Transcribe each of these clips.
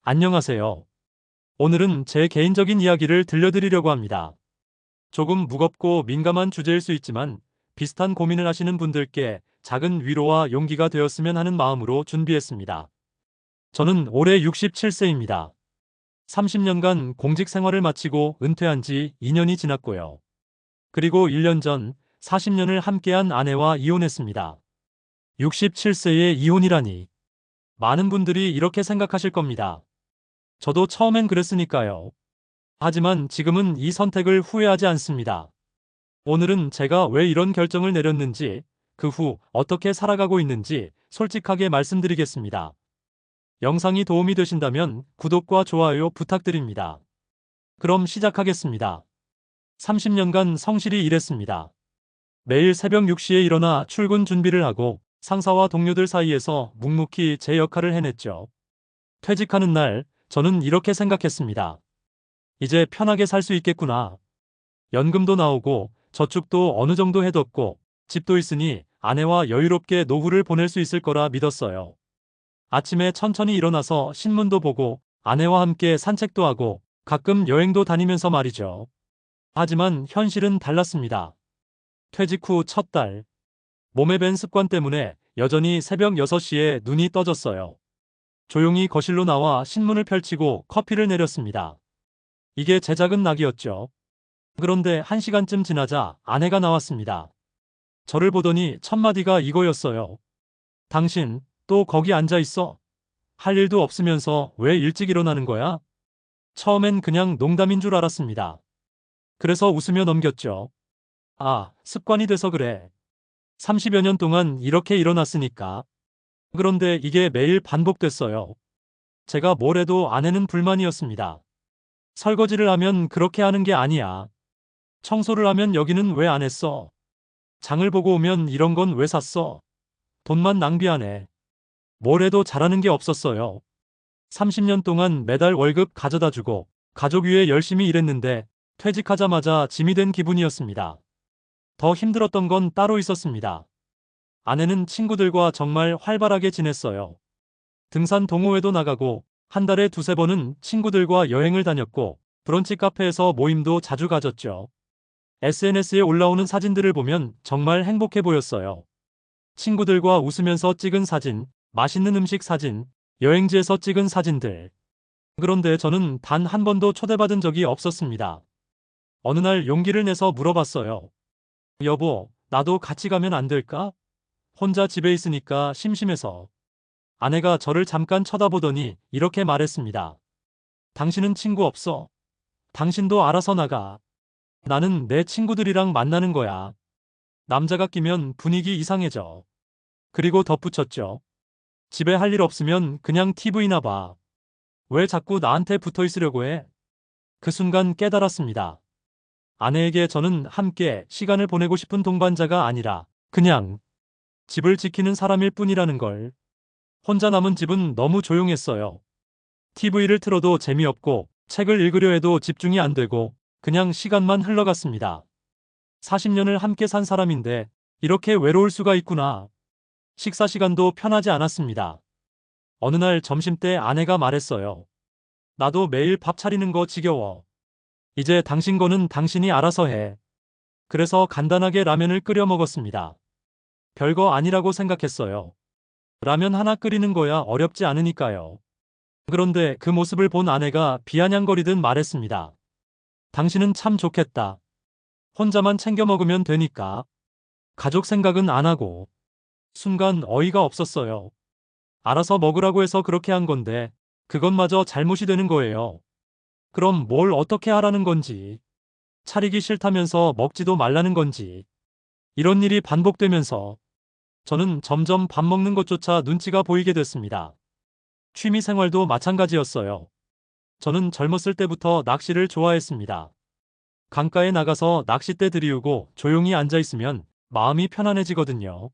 안녕하세요. 오늘은 제 개인적인 이야기를 들려드리려고 합니다. 조금 무겁고 민감한 주제일 수 있지만 비슷한 고민을 하시는 분들께 작은 위로와 용기가 되었으면 하는 마음으로 준비했습니다. 저는 올해 67세입니다. 30년간 공직 생활을 마치고 은퇴한 지 2년이 지났고요. 그리고 1년 전 40년을 함께한 아내와 이혼했습니다. 67세의 이혼이라니. 많은 분들이 이렇게 생각하실 겁니다. 저도 처음엔 그랬으니까요. 하지만 지금은 이 선택을 후회하지 않습니다. 오늘은 제가 왜 이런 결정을 내렸는지, 그 후 어떻게 살아가고 있는지 솔직하게 말씀드리겠습니다. 영상이 도움이 되신다면 구독과 좋아요 부탁드립니다. 그럼 시작하겠습니다. 30년간 성실히 일했습니다. 매일 새벽 6시에 일어나 출근 준비를 하고 상사와 동료들 사이에서 묵묵히 제 역할을 해냈죠. 퇴직하는 날, 저는 이렇게 생각했습니다. 이제 편하게 살 수 있겠구나. 연금도 나오고 저축도 어느 정도 해뒀고 집도 있으니 아내와 여유롭게 노후를 보낼 수 있을 거라 믿었어요. 아침에 천천히 일어나서 신문도 보고 아내와 함께 산책도 하고 가끔 여행도 다니면서 말이죠. 하지만 현실은 달랐습니다. 퇴직 후 첫 달, 몸에 밴 습관 때문에 여전히 새벽 6시에 눈이 떠졌어요. 조용히 거실로 나와 신문을 펼치고 커피를 내렸습니다. 이게 제 작은 낙이었죠. 그런데 1시간쯤 지나자 아내가 나왔습니다. 저를 보더니 첫 마디가 이거였어요. 당신, 또 거기 앉아 있어? 할 일도 없으면서 왜 일찍 일어나는 거야? 처음엔 그냥 농담인 줄 알았습니다. 그래서 웃으며 넘겼죠. 아, 습관이 돼서 그래. 30여 년 동안 이렇게 일어났으니까. 그런데 이게 매일 반복됐어요. 제가 뭘 해도 아내는 불만이었습니다. 설거지를 하면 그렇게 하는 게 아니야. 청소를 하면 여기는 왜 안 했어? 장을 보고 오면 이런 건 왜 샀어? 돈만 낭비하네. 뭘 해도 잘하는 게 없었어요. 30년 동안 매달 월급 가져다 주고 가족 위해 열심히 일했는데 퇴직하자마자 짐이 된 기분이었습니다. 더 힘들었던 건 따로 있었습니다. 아내는 친구들과 정말 활발하게 지냈어요. 등산 동호회도 나가고 한 달에 두세 번은 친구들과 여행을 다녔고 브런치 카페에서 모임도 자주 가졌죠. SNS에 올라오는 사진들을 보면 정말 행복해 보였어요. 친구들과 웃으면서 찍은 사진, 맛있는 음식 사진, 여행지에서 찍은 사진들. 그런데 저는 단 한 번도 초대받은 적이 없었습니다. 어느 날 용기를 내서 물어봤어요. 여보, 나도 같이 가면 안 될까? 혼자 집에 있으니까 심심해서. 아내가 저를 잠깐 쳐다보더니 이렇게 말했습니다. 당신은 친구 없어. 당신도 알아서 나가. 나는 내 친구들이랑 만나는 거야. 남자가 끼면 분위기 이상해져. 그리고 덧붙였죠. 집에 할 일 없으면 그냥 TV나 봐. 왜 자꾸 나한테 붙어 있으려고 해? 그 순간 깨달았습니다. 아내에게 저는 함께 시간을 보내고 싶은 동반자가 아니라 그냥 집을 지키는 사람일 뿐이라는 걸. 혼자 남은 집은 너무 조용했어요. TV를 틀어도 재미없고 책을 읽으려 해도 집중이 안 되고 그냥 시간만 흘러갔습니다. 40년을 함께 산 사람인데 이렇게 외로울 수가 있구나. 식사 시간도 편하지 않았습니다. 어느 날 점심때 아내가 말했어요. 나도 매일 밥 차리는 거 지겨워. 이제 당신 거는 당신이 알아서 해. 그래서 간단하게 라면을 끓여 먹었습니다. 별거 아니라고 생각했어요. 라면 하나 끓이는 거야 어렵지 않으니까요. 그런데 그 모습을 본 아내가 비아냥거리듯 말했습니다. 당신은 참 좋겠다. 혼자만 챙겨 먹으면 되니까. 가족 생각은 안 하고. 순간 어이가 없었어요. 알아서 먹으라고 해서 그렇게 한 건데 그것마저 잘못이 되는 거예요. 그럼 뭘 어떻게 하라는 건지. 차리기 싫다면서 먹지도 말라는 건지. 이런 일이 반복되면서 저는 점점 밥 먹는 것조차 눈치가 보이게 됐습니다. 취미 생활도 마찬가지였어요. 저는 젊었을 때부터 낚시를 좋아했습니다. 강가에 나가서 낚싯대 들이우고 조용히 앉아 있으면 마음이 편안해지거든요.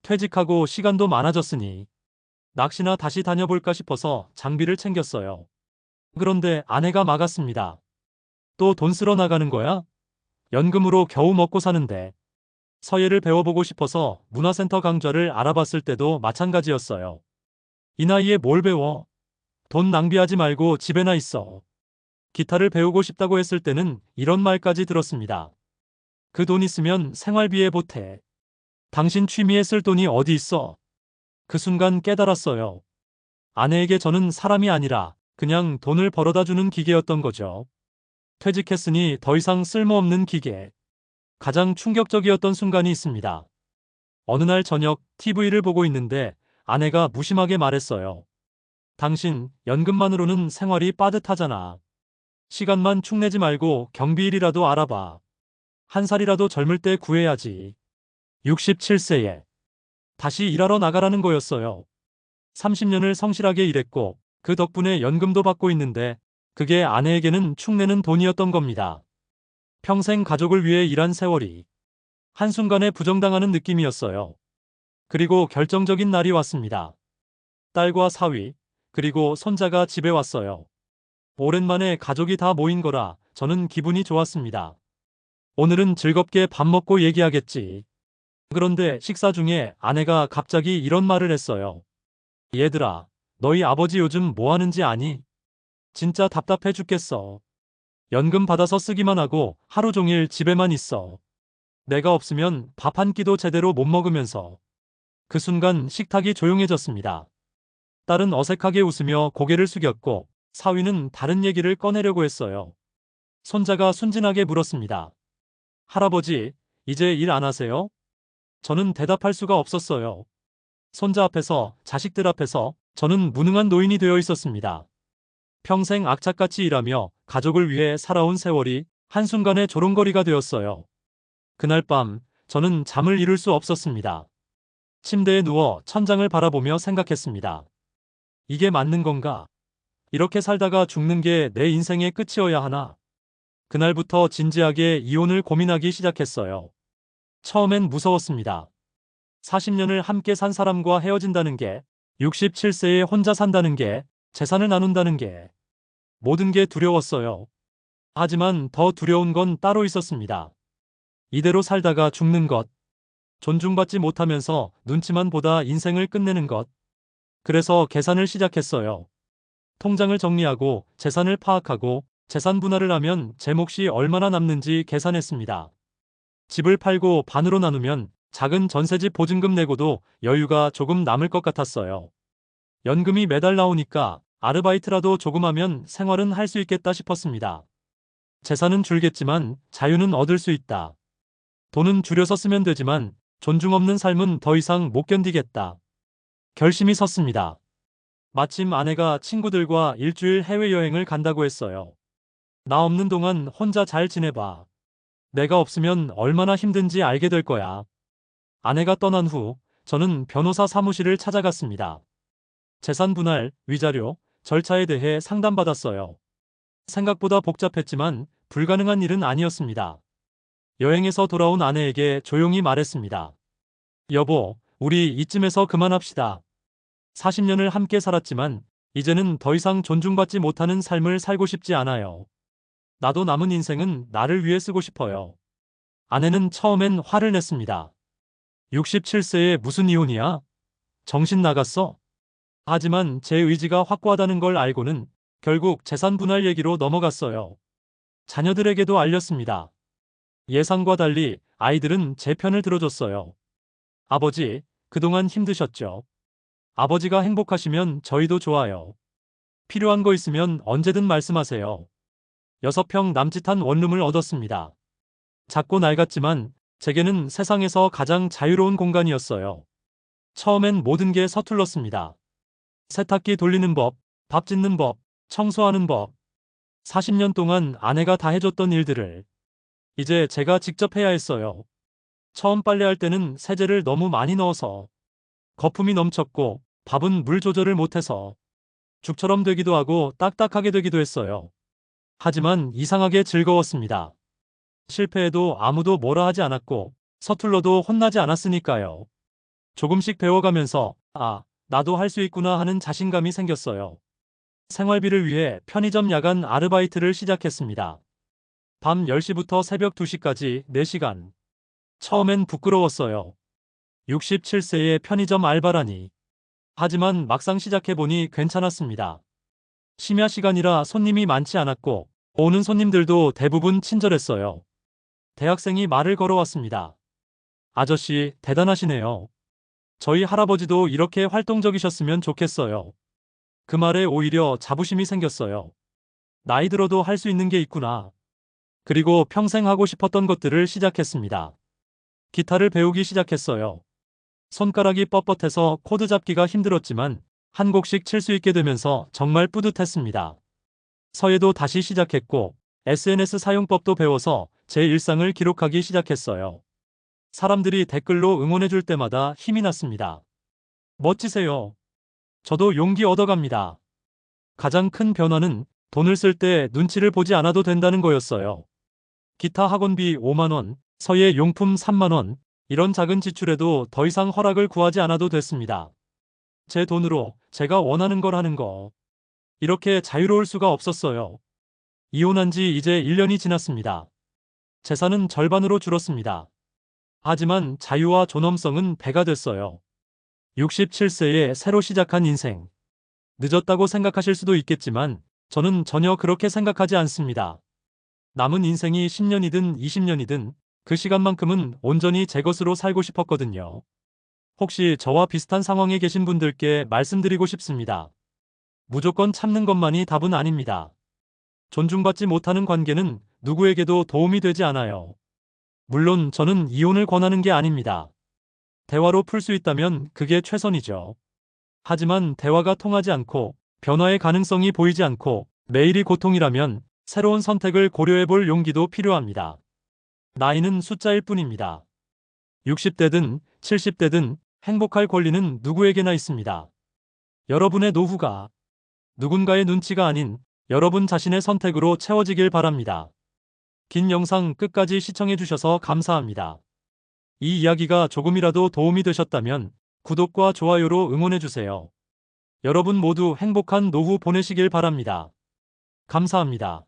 퇴직하고 시간도 많아졌으니 낚시나 다시 다녀볼까 싶어서 장비를 챙겼어요. 그런데 아내가 막았습니다. 또 돈 쓰러 나가는 거야? 연금으로 겨우 먹고 사는데. 서예를 배워보고 싶어서 문화센터 강좌를 알아봤을 때도 마찬가지였어요. 이 나이에 뭘 배워? 돈 낭비하지 말고 집에나 있어. 기타를 배우고 싶다고 했을 때는 이런 말까지 들었습니다. 그 돈 있으면 생활비에 보태. 당신 취미에 쓸 돈이 어디 있어? 그 순간 깨달았어요. 아내에게 저는 사람이 아니라 그냥 돈을 벌어다 주는 기계였던 거죠. 퇴직했으니 더 이상 쓸모없는 기계. 가장 충격적이었던 순간이 있습니다. 어느 날 저녁 TV를 보고 있는데 아내가 무심하게 말했어요. 당신 연금만으로는 생활이 빠듯하잖아. 시간만 축내지 말고 경비일이라도 알아봐. 한 살이라도 젊을 때 구해야지. 67세에 다시 일하러 나가라는 거였어요. 30년을 성실하게 일했고 그 덕분에 연금도 받고 있는데 그게 아내에게는 축내는 돈이었던 겁니다. 평생 가족을 위해 일한 세월이 한순간에 부정당하는 느낌이었어요. 그리고 결정적인 날이 왔습니다. 딸과 사위, 그리고 손자가 집에 왔어요. 오랜만에 가족이 다 모인 거라 저는 기분이 좋았습니다. 오늘은 즐겁게 밥 먹고 얘기하겠지. 그런데 식사 중에 아내가 갑자기 이런 말을 했어요. 얘들아, 너희 아버지 요즘 뭐 하는지 아니? 진짜 답답해 죽겠어. 연금 받아서 쓰기만 하고 하루 종일 집에만 있어. 내가 없으면 밥 한 끼도 제대로 못 먹으면서. 그 순간 식탁이 조용해졌습니다. 딸은 어색하게 웃으며 고개를 숙였고 사위는 다른 얘기를 꺼내려고 했어요. 손자가 순진하게 물었습니다. 할아버지, 이제 일 안 하세요? 저는 대답할 수가 없었어요. 손자 앞에서, 자식들 앞에서 저는 무능한 노인이 되어 있었습니다. 평생 악착같이 일하며 가족을 위해 살아온 세월이 한순간에 조롱거리가 되었어요. 그날 밤 저는 잠을 이룰 수 없었습니다. 침대에 누워 천장을 바라보며 생각했습니다. 이게 맞는 건가? 이렇게 살다가 죽는 게 내 인생의 끝이어야 하나? 그날부터 진지하게 이혼을 고민하기 시작했어요. 처음엔 무서웠습니다. 40년을 함께 산 사람과 헤어진다는 게, 67세에 혼자 산다는 게, 재산을 나눈다는 게, 모든 게 두려웠어요. 하지만 더 두려운 건 따로 있었습니다. 이대로 살다가 죽는 것, 존중받지 못하면서 눈치만 보다 인생을 끝내는 것. 그래서 계산을 시작했어요. 통장을 정리하고 재산을 파악하고 재산 분할을 하면 제 몫이 얼마나 남는지 계산했습니다. 집을 팔고 반으로 나누면 작은 전세집 보증금 내고도 여유가 조금 남을 것 같았어요. 연금이 매달 나오니까 아르바이트라도 조금 하면 생활은 할 수 있겠다 싶었습니다. 재산은 줄겠지만 자유는 얻을 수 있다. 돈은 줄여서 쓰면 되지만 존중 없는 삶은 더 이상 못 견디겠다. 결심이 섰습니다. 마침 아내가 친구들과 일주일 해외여행을 간다고 했어요. 나 없는 동안 혼자 잘 지내봐. 내가 없으면 얼마나 힘든지 알게 될 거야. 아내가 떠난 후 저는 변호사 사무실을 찾아갔습니다. 재산 분할, 위자료, 절차에 대해 상담받았어요. 생각보다 복잡했지만 불가능한 일은 아니었습니다. 여행에서 돌아온 아내에게 조용히 말했습니다. 여보, 우리 이쯤에서 그만합시다. 40년을 함께 살았지만 이제는 더 이상 존중받지 못하는 삶을 살고 싶지 않아요. 나도 남은 인생은 나를 위해 쓰고 싶어요. 아내는 처음엔 화를 냈습니다. 67세에 무슨 이혼이야? 정신 나갔어? 하지만 제 의지가 확고하다는 걸 알고는 결국 재산 분할 얘기로 넘어갔어요. 자녀들에게도 알렸습니다. 예상과 달리 아이들은 제 편을 들어줬어요. 아버지, 그동안 힘드셨죠? 아버지가 행복하시면 저희도 좋아요. 필요한 거 있으면 언제든 말씀하세요. 6평 남짓한 원룸을 얻었습니다. 작고 낡았지만 제게는 세상에서 가장 자유로운 공간이었어요. 처음엔 모든 게 서툴렀습니다. 세탁기 돌리는 법, 밥 짓는 법, 청소하는 법. 40년 동안 아내가 다 해줬던 일들을 이제 제가 직접 해야 했어요. 처음 빨래할 때는 세제를 너무 많이 넣어서 거품이 넘쳤고 밥은 물 조절을 못해서 죽처럼 되기도 하고 딱딱하게 되기도 했어요. 하지만 이상하게 즐거웠습니다. 실패해도 아무도 뭐라 하지 않았고 서툴러도 혼나지 않았으니까요. 조금씩 배워가면서 나도 할 수 있구나 하는 자신감이 생겼어요. 생활비를 위해 편의점 야간 아르바이트를 시작했습니다. 밤 10시부터 새벽 2시까지 4시간. 처음엔 부끄러웠어요. 67세의 편의점 알바라니. 하지만 막상 시작해보니 괜찮았습니다. 심야 시간이라 손님이 많지 않았고 오는 손님들도 대부분 친절했어요. 대학생이 말을 걸어왔습니다. 아저씨, 대단하시네요. 저희 할아버지도 이렇게 활동적이셨으면 좋겠어요. 그 말에 오히려 자부심이 생겼어요. 나이 들어도 할 수 있는 게 있구나. 그리고 평생 하고 싶었던 것들을 시작했습니다. 기타를 배우기 시작했어요. 손가락이 뻣뻣해서 코드 잡기가 힘들었지만 한 곡씩 칠 수 있게 되면서 정말 뿌듯했습니다. 서예도 다시 시작했고 SNS 사용법도 배워서 제 일상을 기록하기 시작했어요. 사람들이 댓글로 응원해줄 때마다 힘이 났습니다. 멋지세요. 저도 용기 얻어갑니다. 가장 큰 변화는 돈을 쓸 때 눈치를 보지 않아도 된다는 거였어요. 기타 학원비 5만 원, 서예 용품 3만 원, 이런 작은 지출에도 더 이상 허락을 구하지 않아도 됐습니다. 제 돈으로 제가 원하는 걸 하는 거. 이렇게 자유로울 수가 없었어요. 이혼한 지 이제 1년이 지났습니다. 재산은 절반으로 줄었습니다. 하지만 자유와 존엄성은 배가 됐어요. 67세에 새로 시작한 인생. 늦었다고 생각하실 수도 있겠지만 저는 전혀 그렇게 생각하지 않습니다. 남은 인생이 10년이든 20년이든 그 시간만큼은 온전히 제 것으로 살고 싶었거든요. 혹시 저와 비슷한 상황에 계신 분들께 말씀드리고 싶습니다. 무조건 참는 것만이 답은 아닙니다. 존중받지 못하는 관계는 누구에게도 도움이 되지 않아요. 물론 저는 이혼을 권하는 게 아닙니다. 대화로 풀 수 있다면 그게 최선이죠. 하지만 대화가 통하지 않고 변화의 가능성이 보이지 않고 매일이 고통이라면 새로운 선택을 고려해 볼 용기도 필요합니다. 나이는 숫자일 뿐입니다. 60대든 70대든 행복할 권리는 누구에게나 있습니다. 여러분의 노후가 누군가의 눈치가 아닌 여러분 자신의 선택으로 채워지길 바랍니다. 긴 영상 끝까지 시청해주셔서 감사합니다. 이 이야기가 조금이라도 도움이 되셨다면 구독과 좋아요로 응원해주세요. 여러분 모두 행복한 노후 보내시길 바랍니다. 감사합니다.